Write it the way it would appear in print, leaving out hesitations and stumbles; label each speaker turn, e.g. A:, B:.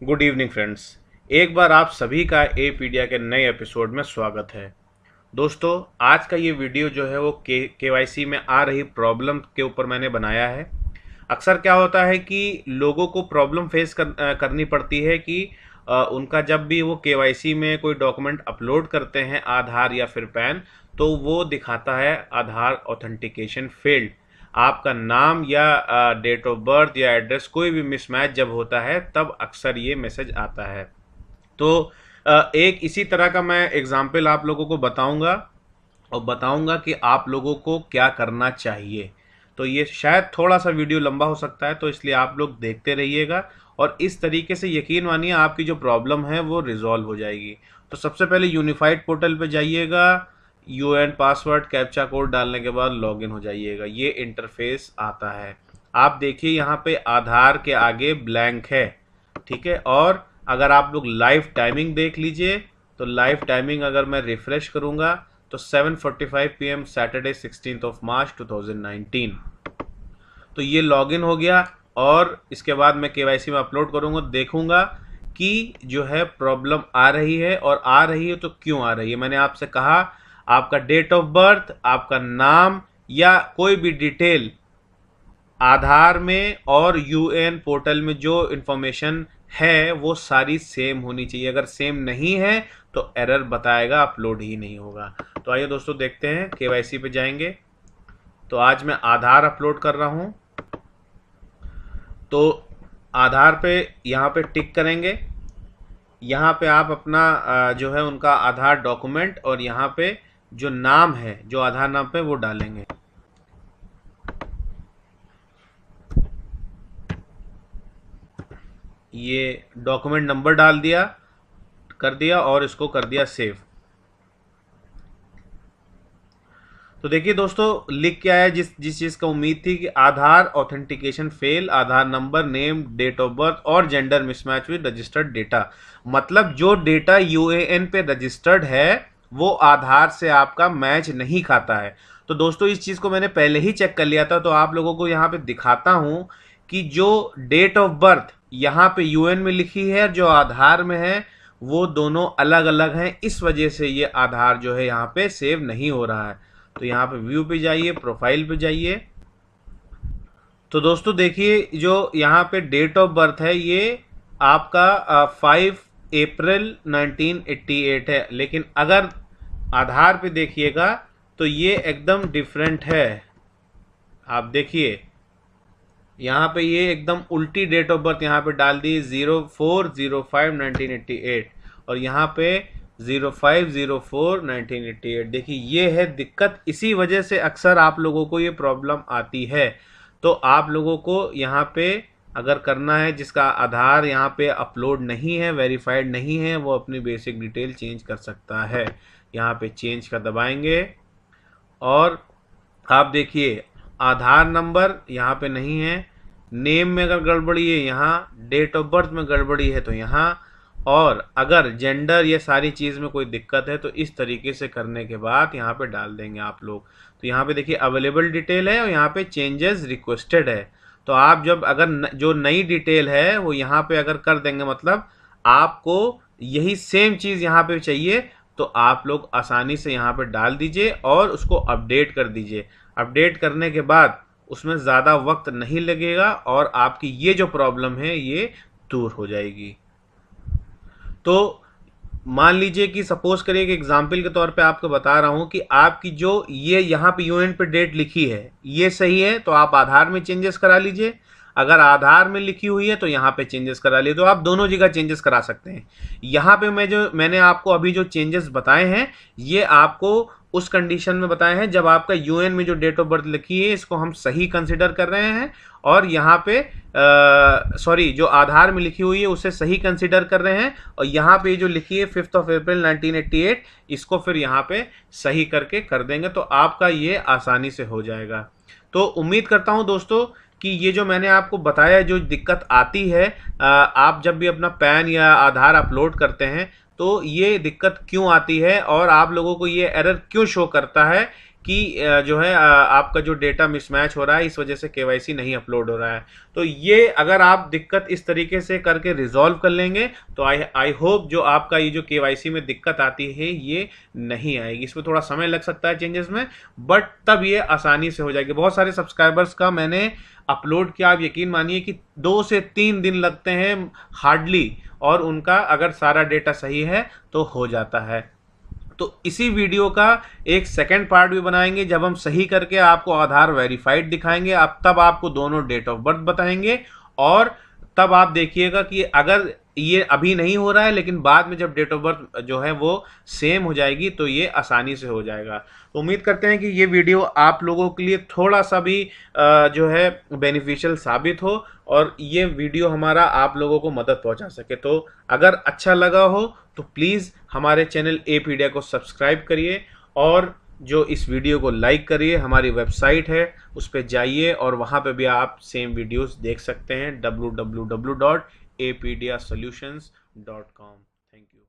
A: Good evening friends. एक बार आप सभी का एपीडिया के नए एपिसोड में स्वागत है। दोस्तों, आज का ये वीडियो जो है वो केवाईसी में आ रही प्रॉब्लम के ऊपर मैंने बनाया है। अक्सर क्या होता है कि लोगों को प्रॉब्लम फेस करनी पड़ती है कि उनका जब भी वो केवाईसी में कोई डॉक्यूमेंट अपलोड करते हैं, आधार या फिर पैन, तो वो दिखाता है आधार ऑथेंटिकेशन फेल्ड। आपका नाम या डेट ऑफ बर्थ या एड्रेस कोई भी मिसमैच जब होता है तब अक्सर ये मैसेज आता है। तो एक इसी तरह का मैं एग्जाम्पल आप लोगों को बताऊंगा और बताऊंगा कि आप लोगों को क्या करना चाहिए। तो ये शायद थोड़ा सा वीडियो लंबा हो सकता है, तो इसलिए आप लोग देखते रहिएगा और इस तरीके से यकीन मानिए आपकी जो प्रॉब्लम है वो रिजॉल्व हो जाएगी। तो सबसे पहले यूनिफाइड पोर्टल पे जाइएगा, यूएन पासवर्ड कैप्चा कोड डालने के बाद लॉगिन हो जाइएगा। ये इंटरफेस आता है। आप देखिए यहाँ पे आधार के आगे ब्लैंक है, ठीक है। और अगर आप लोग लाइव टाइमिंग देख लीजिए, तो लाइव टाइमिंग अगर मैं रिफ्रेश करूंगा तो 7:45 PM सैटरडे 16 मार्च 2019। तो ये लॉगिन हो गया और इसके बाद मैं केवाईसी में अपलोड करूंगा, देखूंगा कि जो है प्रॉब्लम आ रही है, और आ रही है तो क्यों आ रही है। मैंने आपसे कहा आपका डेट ऑफ बर्थ, आपका नाम या कोई भी डिटेल आधार में और यूएन पोर्टल में जो इन्फॉर्मेशन है वो सारी सेम होनी चाहिए। अगर सेम नहीं है तो एरर बताएगा, अपलोड ही नहीं होगा। तो आइए दोस्तों देखते हैं, केवाईसी पे जाएंगे। तो आज मैं आधार अपलोड कर रहा हूं, तो आधार पे यहाँ पे टिक करेंगे। यहाँ पे आप अपना जो है उनका आधार डॉक्यूमेंट और यहाँ पे जो नाम है, जो आधार नाम पे, वो डालेंगे। ये डॉक्यूमेंट नंबर डाल दिया, कर दिया और इसको कर दिया सेव। तो देखिए दोस्तों लिख के आया जिस जिस चीज़ का उम्मीद थी कि Aadhaar authentication fail, Aadhaar number, name, date of birth और gender mismatch with registered data. मतलब जो डेटा यूएएन पे रजिस्टर्ड है वो आधार से आपका मैच नहीं खाता है। तो दोस्तों इस चीज़ को मैंने पहले ही चेक कर लिया था, तो आप लोगों को यहाँ पे दिखाता हूँ कि जो डेट ऑफ बर्थ यहाँ पे यूएन में लिखी है, जो आधार में है, वो दोनों अलग अलग हैं। इस वजह से ये आधार जो है यहाँ पे सेव नहीं हो रहा है। तो यहाँ पे व्यू पे जाइए, प्रोफाइल पे जाइए। तो दोस्तों देखिए जो यहाँ पे डेट ऑफ बर्थ है ये आपका 5 अप्रैल 1988 है, लेकिन अगर आधार पे देखिएगा तो ये एकदम डिफरेंट है। आप देखिए यहाँ पे ये एकदम उल्टी डेट ऑफ बर्थ यहाँ पे डाल दी, 04/05/1988, और यहाँ पे 05/04/1988। देखिए ये है दिक्कत। इसी वजह से अक्सर आप लोगों को ये प्रॉब्लम आती है। तो आप लोगों को यहाँ पे अगर करना है, जिसका आधार यहाँ पे अपलोड नहीं है, वेरीफाइड नहीं है, वो अपनी बेसिक डिटेल चेंज कर सकता है। यहाँ पे चेंज का दबाएंगे और आप देखिए आधार नंबर यहाँ पे नहीं है, नेम में अगर गड़बड़ी है यहाँ, डेट ऑफ बर्थ में गड़बड़ी है तो यहाँ, और अगर जेंडर ये सारी चीज़ में कोई दिक्कत है तो इस तरीके से करने के बाद यहाँ पे डाल देंगे आप लोग। तो यहाँ पे देखिए अवेलेबल डिटेल है और यहाँ पे चेंजेस रिक्वेस्टेड है। तो आप जब अगर जो नई डिटेल है वो यहाँ पे अगर कर देंगे, मतलब आपको यही सेम चीज़ यहाँ पे चाहिए, तो आप लोग आसानी से यहाँ पे डाल दीजिए और उसको अपडेट कर दीजिए। अपडेट करने के बाद उसमें ज़्यादा वक्त नहीं लगेगा और आपकी ये जो प्रॉब्लम है ये दूर हो जाएगी। तो मान लीजिए कि सपोज करिए कि एग्जाम्पल के तौर पे आपको बता रहा हूँ कि आपकी जो ये यहाँ पे यूएन पे डेट लिखी है ये सही है, तो आप आधार में चेंजेस करा लीजिए। अगर आधार में लिखी हुई है तो यहाँ पे चेंजेस करा लीजिए। तो आप दोनों जगह चेंजेस करा सकते हैं। यहाँ पे मैंने आपको अभी जो चेंजेस बताए हैं ये आपको उस कंडीशन में बताए हैं जब आपका यूएन में जो डेट ऑफ बर्थ लिखी है इसको हम सही कंसिडर कर रहे हैं, और यहाँ पे सॉरी जो आधार में लिखी हुई है उसे सही कंसिडर कर रहे हैं, और यहाँ पे जो लिखी है 5 अप्रैल 1988 इसको फिर यहाँ पे सही करके कर देंगे, तो आपका ये आसानी से हो जाएगा। तो उम्मीद करता हूँ दोस्तों कि ये जो मैंने आपको बताया जो दिक्कत आती है, आप जब भी अपना पैन या आधार अपलोड करते हैं तो ये दिक्कत क्यों आती है और आप लोगों को ये एरर क्यों शो करता है, कि जो है आपका जो डेटा मिसमैच हो रहा है, इस वजह से केवाईसी नहीं अपलोड हो रहा है। तो ये अगर आप दिक्कत इस तरीके से करके रिजॉल्व कर लेंगे तो आई होप जो आपका ये जो केवाईसी में दिक्कत आती है ये नहीं आएगी। इसमें थोड़ा समय लग सकता है चेंजेस में, बट तब ये आसानी से हो जाएगी। बहुत सारे सब्सक्राइबर्स का मैंने अपलोड किया, आप यकीन मानिए कि 2 से 3 दिन लगते हैं हार्डली, और उनका अगर सारा डेटा सही है तो हो जाता है। तो इसी वीडियो का एक सेकंड पार्ट भी बनाएंगे जब हम सही करके आपको आधार वेरीफाइड दिखाएंगे। अब तब आपको दोनों डेट ऑफ बर्थ बताएंगे, और तब आप देखिएगा कि अगर ये अभी नहीं हो रहा है लेकिन बाद में जब डेट ऑफ बर्थ जो है वो सेम हो जाएगी तो ये आसानी से हो जाएगा। तो उम्मीद करते हैं कि ये वीडियो आप लोगों के लिए थोड़ा सा भी जो है बेनिफिशियल साबित हो, और ये वीडियो हमारा आप लोगों को मदद पहुंचा सके। तो अगर अच्छा लगा हो तो प्लीज़ हमारे चैनल एपीडिया को सब्सक्राइब करिए, और जो इस वीडियो को लाइक करिए। हमारी वेबसाइट है उस पर जाइए और वहाँ पे भी आप सेम वीडियोस देख सकते हैं www.apediasolutions.com। Thank you.